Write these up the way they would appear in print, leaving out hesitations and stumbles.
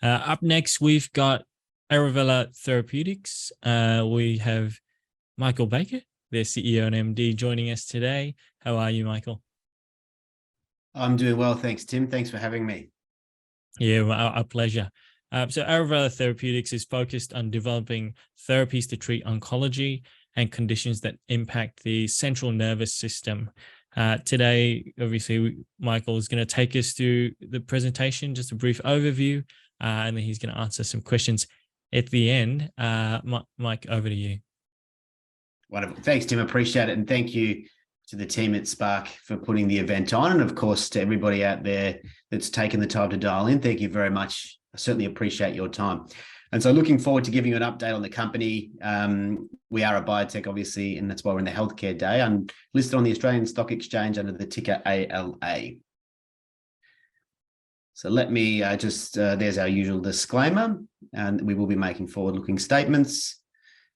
Up next, we've got Arovella Therapeutics. We have Michael Baker, their CEO and MD, joining us today. How are you, Michael? I'm doing well, thanks, Tim. Thanks for having me. Yeah, well, our pleasure. So Arovella Therapeutics is focused on developing therapies to treat oncology and conditions that impact the central nervous system. Today, obviously, Michael is going to take us through the presentation, just a brief overview, and then he's going to answer some questions at the end. Mike, over to you. Wonderful. Thanks, Tim. Appreciate it. And thank you to the team at Spark for putting the event on. And of course, to everybody out there that's taken the time to dial in, thank you very much. I certainly appreciate your time. And so looking forward to giving you an update on the company. We are a biotech, obviously, and that's why we're in the healthcare day. I'm listed on the Australian Stock Exchange under the ticker ALA. So let me there's our usual disclaimer, and we will be making forward-looking statements.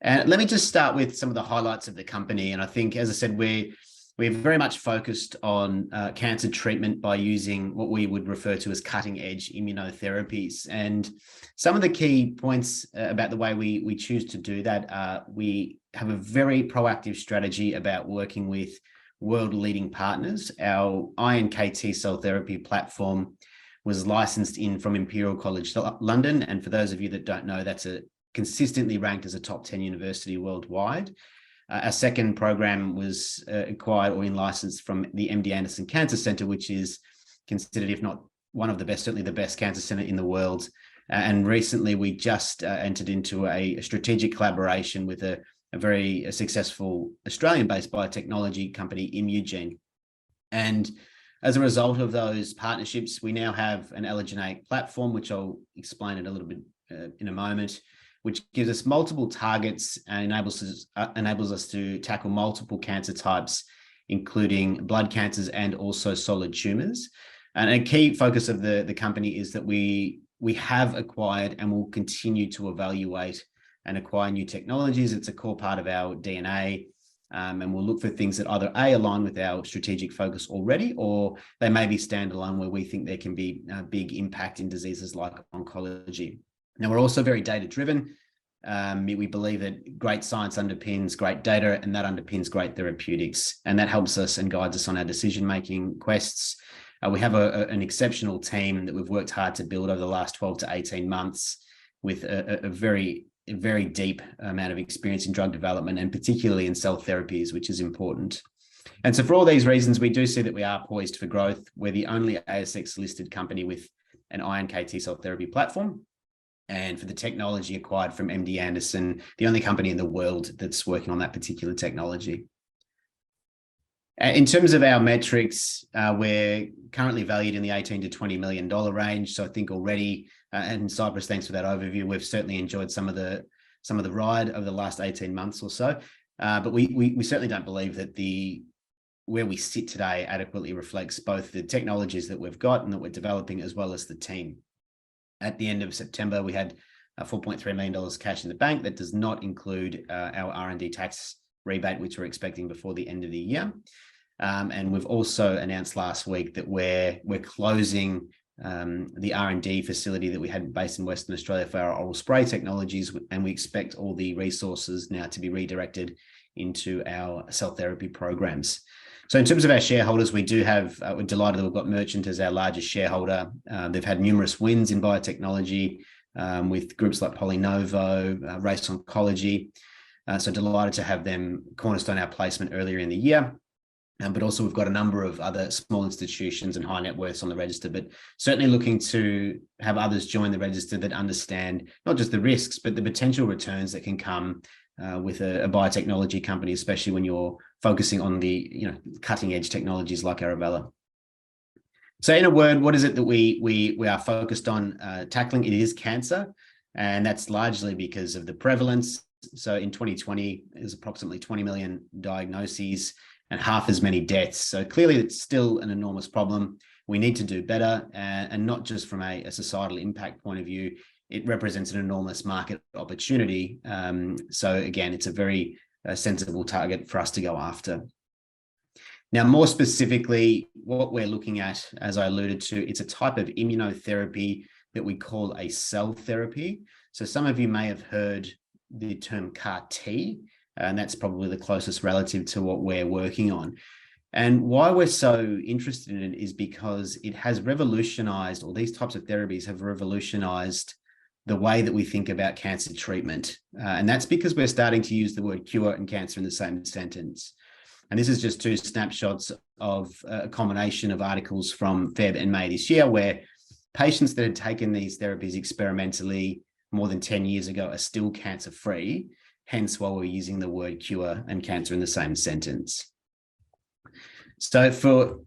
And let me just start with some of the highlights of the company. And I think, as I said, we're very much focused on cancer treatment by using what we would refer to as cutting-edge immunotherapies. And some of the key points about the way we choose to do that are we have a very proactive strategy about working with world-leading partners. Our CAR-INKT cell therapy platform was licensed in from Imperial College London. And for those of you that don't know, that's consistently ranked as a top 10 university worldwide. Our second program was acquired or in-licensed from the MD Anderson Cancer Center, which is considered, if not one of the best, certainly the best cancer center in the world. And recently, we just entered into a strategic collaboration with a very successful Australian-based biotechnology company, Imugene. And as a result of those partnerships, we now have an allogeneic platform, which I'll explain it a little bit in a moment, which gives us multiple targets and enables us to tackle multiple cancer types, including blood cancers and also solid tumors. And a key focus of the company is that we have acquired and will continue to evaluate and acquire new technologies. It's a core part of our DNA. And we'll look for things that either A, align with our strategic focus already, or they may be standalone where we think there can be a big impact in diseases like oncology. Now, we're also very data-driven. We believe that great science underpins great data, and that underpins great therapeutics. And that helps us and guides us on our decision-making quests. We have an exceptional team that we've worked hard to build over the last 12 to 18 months with a very deep amount of experience in drug development, and particularly in cell therapies, which is important. And so for all these reasons, we do see that we are poised for growth. We're the only ASX-listed company with an CAR-INKT cell therapy platform. And for the technology acquired from MD Anderson, the only company in the world that's working on that particular technology. In terms of our metrics, we're currently valued in the $18 to $20 million range. So I think already, and Cyprus, thanks for that overview. We've certainly enjoyed some of the ride over the last 18 months or so. But we certainly don't believe that where we sit today adequately reflects both the technologies that we've got and that we're developing, as well as the team. At the end of September, we had $4.3 million cash in the bank. That does not include our R&D tax rebate, which we're expecting before the end of the year. And we've also announced last week that we're closing the R&D facility that we had based in Western Australia for our oral spray technologies, and we expect all the resources now to be redirected into our cell therapy programs. So in terms of our shareholders, we do have, we're delighted that we've got Merchant as our largest shareholder. They've had numerous wins in biotechnology with groups like PolyNovo, Race Oncology. So delighted to have them cornerstone our placement earlier in the year. But also we've got a number of other small institutions and high net worths on the register, but certainly looking to have others join the register that understand not just the risks, but the potential returns that can come with a biotechnology company, especially when you're focusing on the cutting edge technologies like Arovella. So in a word, what is it that we are focused on tackling? It is cancer, and that's largely because of the prevalence. So in 2020, there's approximately 20 million diagnoses and half as many deaths. So clearly it's still an enormous problem. We need to do better, and not just from a societal impact point of view. It represents an enormous market opportunity. So again, it's a very sensible target for us to go after. Now, more specifically, what we're looking at, as I alluded to, it's a type of immunotherapy that we call a cell therapy. So some of you may have heard the term CAR-T, and that's probably the closest relative to what we're working on. And why we're so interested in it is because it has revolutionized, or these types of therapies have revolutionized the way that we think about cancer treatment. And that's because we're starting to use the word cure and cancer in the same sentence. And this is just two snapshots of a combination of articles from Feb and May this year, where patients that had taken these therapies experimentally more than 10 years ago are still cancer-free, hence why we're using the word cure and cancer in the same sentence. So for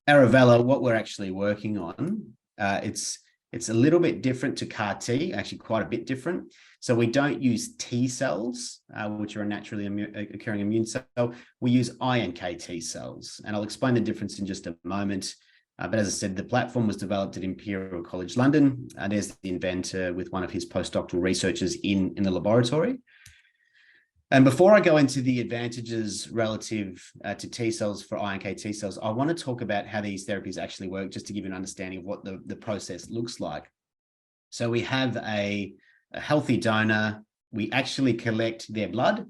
Arovella, what we're actually working on, it's a little bit different to CAR-T, actually quite a bit different. So we don't use T cells, which are a naturally occurring immune cell. We use iNKT cells, and I'll explain the difference in just a moment. But as I said, the platform was developed at Imperial College London. There's the inventor with one of his postdoctoral researchers in the laboratory. And before I go into the advantages relative to T cells for iNKT cells, I want to talk about how these therapies actually work, just to give you an understanding of what the process looks like. So we have a healthy donor. We actually collect their blood.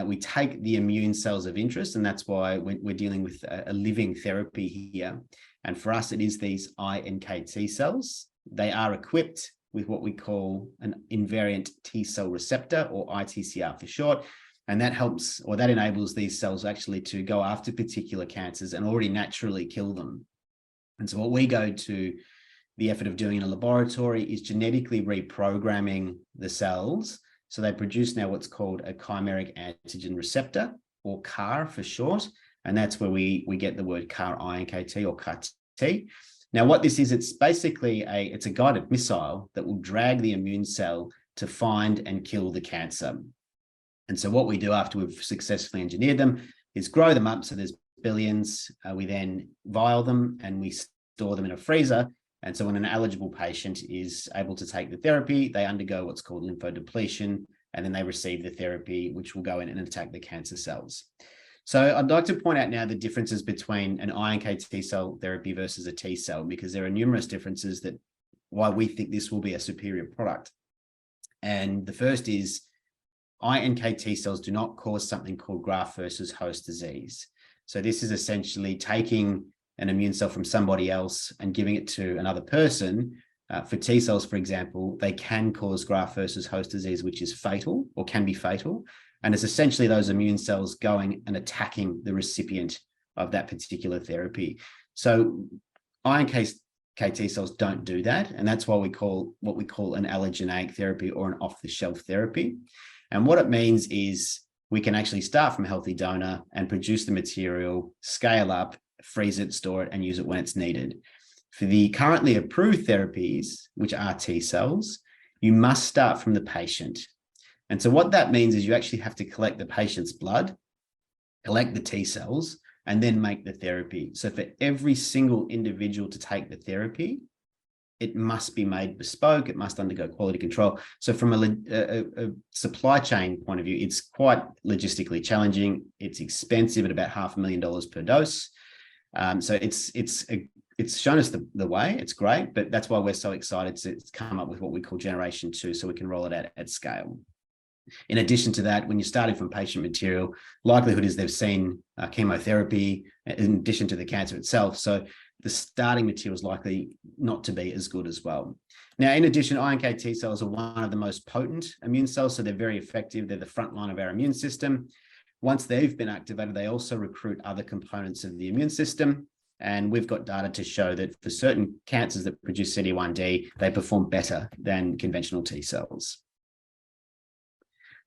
We take the immune cells of interest, and that's why we're dealing with a living therapy here. And for us, it is these iNKT cells. They are equipped with what we call an invariant T cell receptor, or ITCR for short. And that helps, or that enables these cells actually to go after particular cancers and already naturally kill them. And so what we go to the effort of doing in a laboratory is genetically reprogramming the cells. So they produce now what's called a chimeric antigen receptor, or CAR for short. And that's where we get the word CAR-INKT, or CAR-T. Now, what this is, it's basically it's a guided missile that will drag the immune cell to find and kill the cancer. And so what we do after we've successfully engineered them is grow them up. So there's billions. We then vial them and we store them in a freezer. And so when an eligible patient is able to take the therapy, they undergo what's called lymphodepletion, and then they receive the therapy, which will go in and attack the cancer cells. So I'd like to point out now the differences between an iNKT cell therapy versus a T cell, because there are numerous differences that why we think this will be a superior product. And the first is iNKT cells do not cause something called graft versus host disease. So this is essentially taking an immune cell from somebody else and giving it to another person. For T cells, for example, they can cause graft versus host disease, which is fatal, or can be fatal. And it's essentially those immune cells going and attacking the recipient of that particular therapy. So iNKT cells don't do that. And that's why we call what we call an allogeneic therapy, or an off-the-shelf therapy. And what it means is we can actually start from a healthy donor and produce the material, scale up, freeze it, store it, and use it when it's needed. For the currently approved therapies, which are T cells, you must start from the patient. And so what that means is you actually have to collect the patient's blood, collect the T cells, and then make the therapy. So for every single individual to take the therapy, it must be made bespoke. It must undergo quality control. So from a supply chain point of view, it's quite logistically challenging. It's expensive at about $500,000 per dose. So it's shown us the way. It's great, but that's why we're so excited to come up with what we call Generation 2, so we can roll it out at scale. In addition to that, when you're starting from patient material, likelihood is they've seen chemotherapy in addition to the cancer itself. So the starting material is likely not to be as good as well. Now, in addition, iNKT cells are one of the most potent immune cells, so they're very effective. They're the front line of our immune system. Once they've been activated, they also recruit other components of the immune system. And we've got data to show that for certain cancers that produce CD1D, they perform better than conventional T cells.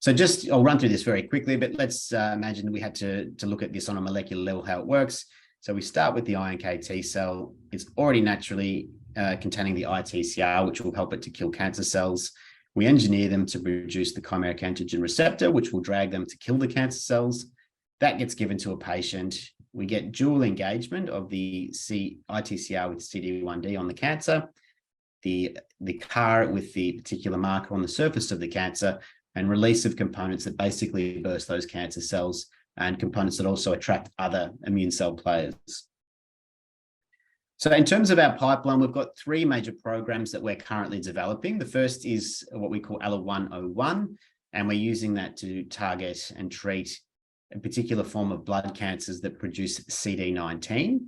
So I'll run through this very quickly, but let's imagine we had to look at this on a molecular level, how it works. So we start with the iNKT cell. It's already naturally containing the ITCR, which will help it to kill cancer cells. We engineer them to produce the chimeric antigen receptor, which will drag them to kill the cancer cells. That gets given to a patient. We get dual engagement of the ITCR with CD1D on the cancer, the CAR with the particular marker on the surface of the cancer, and release of components that basically burst those cancer cells, and components that also attract other immune cell players. So in terms of our pipeline, we've got three major programs that we're currently developing. The first is what we call ALA-101, and we're using that to target and treat a particular form of blood cancers that produce CD19.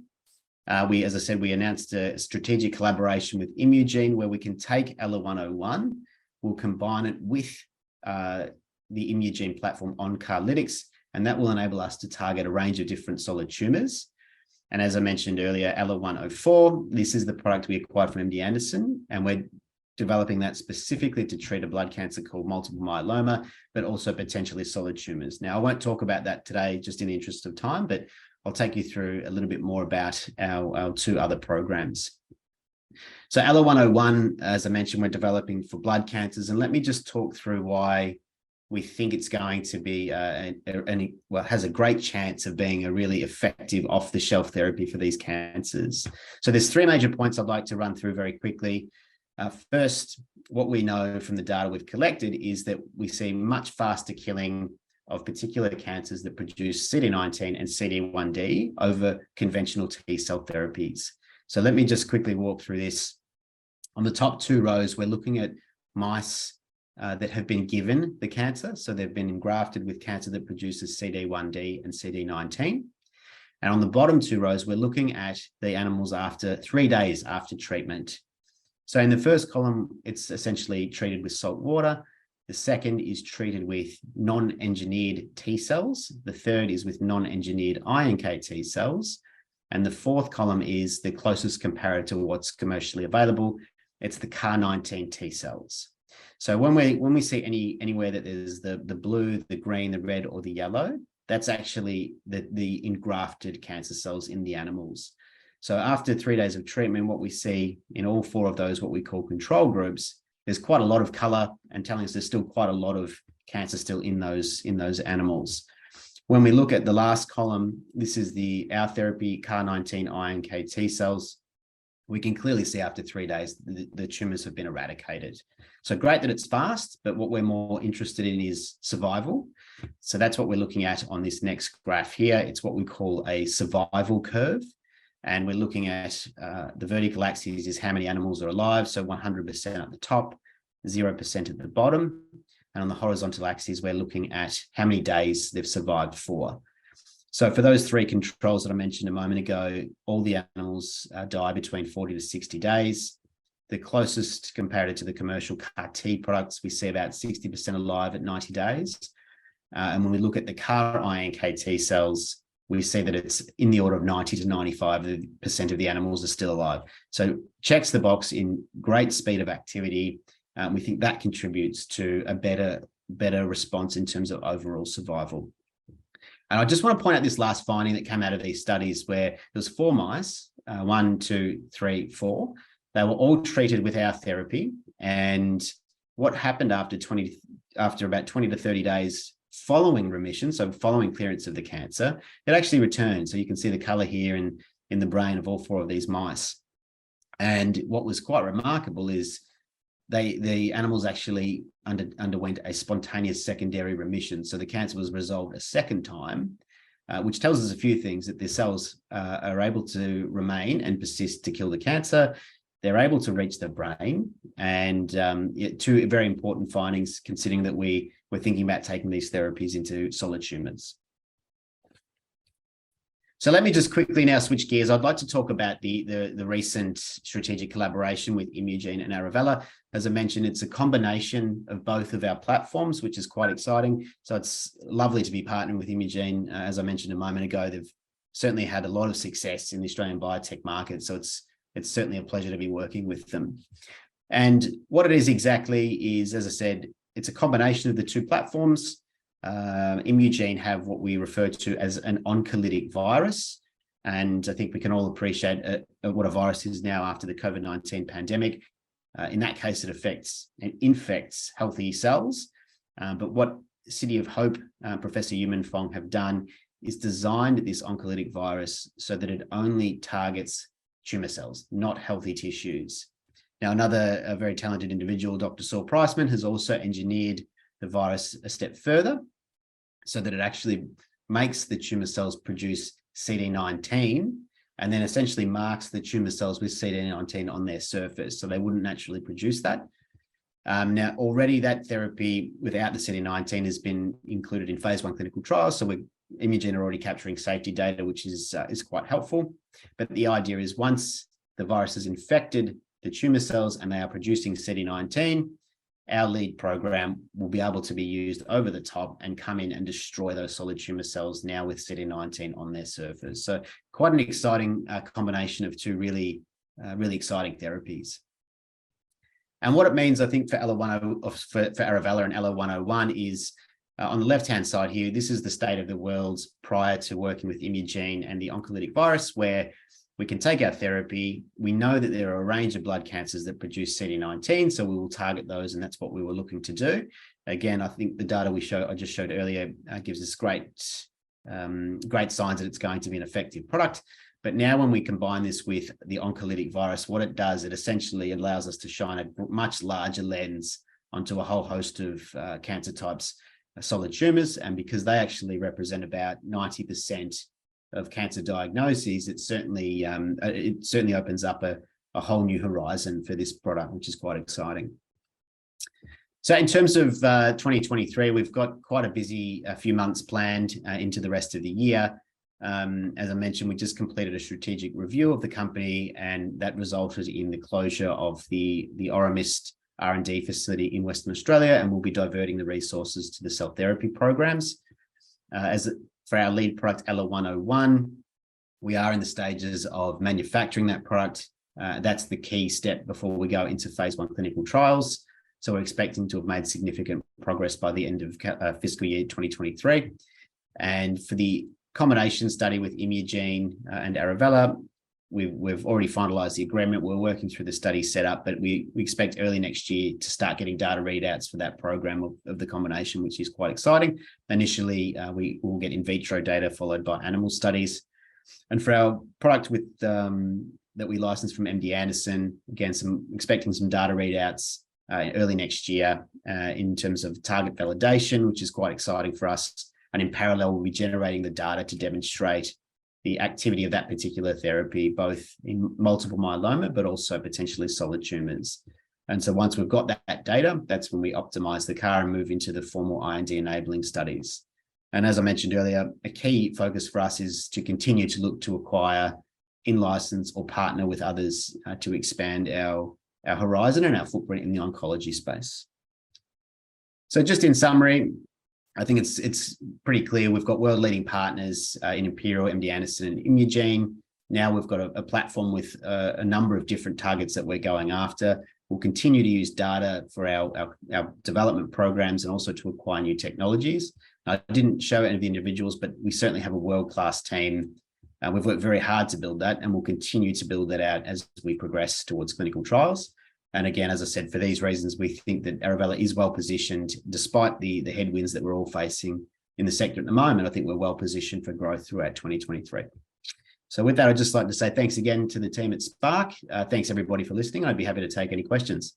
As I said, we announced a strategic collaboration with Imugene where we can take ALA-101, we'll combine it with the Imugene platform on CAR-INKT, and that will enable us to target a range of different solid tumors. And as I mentioned earlier, ALA-104, this is the product we acquired from MD Anderson, and we're developing that specifically to treat a blood cancer called multiple myeloma, but also potentially solid tumors. Now, I won't talk about that today just in the interest of time, but I'll take you through a little bit more about our two other programs. So ALA-101, as I mentioned, we're developing for blood cancers, and let me just talk through why we think it's going to be, has a great chance of being a really effective off-the-shelf therapy for these cancers. So there's three major points I'd like to run through very quickly. First, what we know from the data we've collected is that we see much faster killing of particular cancers that produce CD19 and CD1D over conventional T-cell therapies. So let me just quickly walk through this. On the top two rows, we're looking at mice that have been given the cancer. So they've been engrafted with cancer that produces CD1D and CD19. And on the bottom two rows, we're looking at the animals after 3 days after treatment. So in the first column, it's essentially treated with salt water. The second is treated with non-engineered T cells. The third is with non-engineered iNKT cells. And the fourth column is the closest comparator to what's commercially available. It's the CAR-19 T cells. So when we see anywhere that there's the blue, the green, the red, or the yellow, that's actually the engrafted cancer cells in the animals. So after 3 days of treatment, what we see in all four of those, what we call control groups, there's quite a lot of color and telling us there's still quite a lot of cancer still in those animals. When we look at the last column, this is our therapy CAR-19 iNKT cells. We can clearly see after 3 days, the tumors have been eradicated. So great that it's fast, but what we're more interested in is survival. So that's what we're looking at on this next graph here. It's what we call a survival curve. And we're looking at the vertical axis is how many animals are alive. So 100% at the top, 0% at the bottom. And on the horizontal axis, we're looking at how many days they've survived for. So for those three controls that I mentioned a moment ago, all the animals die between 40 to 60 days. The closest comparator to the commercial CAR-T products, we see about 60% alive at 90 days. And when we look at the CAR-INKT cells, we see that it's in the order of 90 to 95% of the animals are still alive. So checks the box in great speed of activity. We think that contributes to a better response in terms of overall survival. And I just want to point out this last finding that came out of these studies where there was 4 mice, 1, 2, 3, 4. They were all treated with our therapy. And what happened after about 20 to 30 days following remission, so following clearance of the cancer, it actually returned. So you can see the color here in the brain of all 4 of these mice. And what was quite remarkable is the animals actually underwent a spontaneous secondary remission. So the cancer was resolved a second time, which tells us a few things, that the cells are able to remain and persist to kill the cancer. They're able to reach the brain, and 2 very important findings considering that we're thinking about taking these therapies into solid tumors. So let me just quickly now switch gears. I'd like to talk about the recent strategic collaboration with Imugene and Arovella. As I mentioned, it's a combination of both of our platforms, which is quite exciting. So it's lovely to be partnering with Imugene. As I mentioned a moment ago, they've certainly had a lot of success in the Australian biotech market. So it's certainly a pleasure to be working with them. And what it is exactly is, as I said, it's a combination of the 2 platforms. Imugene have what we refer to as an oncolytic virus. And I think we can all appreciate what a virus is now after the COVID-19 pandemic. In that case, it affects and infects healthy cells. But what City of Hope, Professor Yuman Fong have done is designed this oncolytic virus so that it only targets tumor cells, not healthy tissues. Now, a very talented individual, Dr. Saul Priceman, has also engineered the virus a step further so that it actually makes the tumor cells produce CD19, and then essentially marks the tumor cells with CD19 on their surface, so they wouldn't naturally produce that. Now, already that therapy without the CD19 has been included in phase 1 clinical trials, so Imugene are already capturing safety data, which is quite helpful. But the idea is once the virus has infected the tumor cells and they are producing CD19, our lead program will be able to be used over the top and come in and destroy those solid tumor cells now with CD19 on their surface. So quite an exciting combination of two really exciting therapies. And what it means, I think, for Arovella and LO101 is on the left-hand side here, this is the state of the world prior to working with Imugene and the oncolytic virus, where we can take our therapy. We know that there are a range of blood cancers that produce CD19, so we will target those, and that's what we were looking to do. Again, I think the data I just showed earlier gives us great signs that it's going to be an effective product. But now when we combine this with the oncolytic virus, what it does, it essentially allows us to shine a much larger lens onto a whole host of cancer types, solid tumors. And because they actually represent about 90% of cancer diagnoses, it certainly opens up a whole new horizon for this product, which is quite exciting. So in terms of 2023, we've got quite a busy few months planned into the rest of the year. As I mentioned, we just completed a strategic review of the company, and that resulted in the closure of the Oromist R&D facility in Western Australia, and we'll be diverting the resources to the cell therapy programs. For our lead product, LO101, we are in the stages of manufacturing that product. That's the key step before we go into phase 1 clinical trials. So we're expecting to have made significant progress by the end of fiscal year 2023. And for the combination study with Imugene and Arovella, we've already finalized the agreement. We're working through the study setup, but we expect early next year to start getting data readouts for that program of the combination, which is quite exciting. Initially, we will get in vitro data followed by animal studies. And for our product that we licensed from MD Anderson, again, expecting some data readouts early next year in terms of target validation, which is quite exciting for us. And in parallel, we'll be generating the data to demonstrate the activity of that particular therapy, both in multiple myeloma, but also potentially solid tumors. And so once we've got that data, that's when we optimize the CAR and move into the formal IND enabling studies. And as I mentioned earlier, a key focus for us is to continue to look to acquire, in-license or partner with others to expand our horizon and our footprint in the oncology space. So just in summary, I think it's pretty clear we've got world-leading partners in Imperial, MD Anderson, and Imugene. Now we've got a platform with a number of different targets that we're going after. We'll continue to use data for our development programs and also to acquire new technologies. I didn't show any of the individuals, but we certainly have a world-class team. We've worked very hard to build that, and we'll continue to build that out as we progress towards clinical trials. And again, as I said, for these reasons, we think that Arovella is well positioned, despite the headwinds that we're all facing in the sector at the moment. I think we're well positioned for growth throughout 2023. So with that, I'd just like to say thanks again to the team at Spark. Thanks everybody for listening. I'd be happy to take any questions.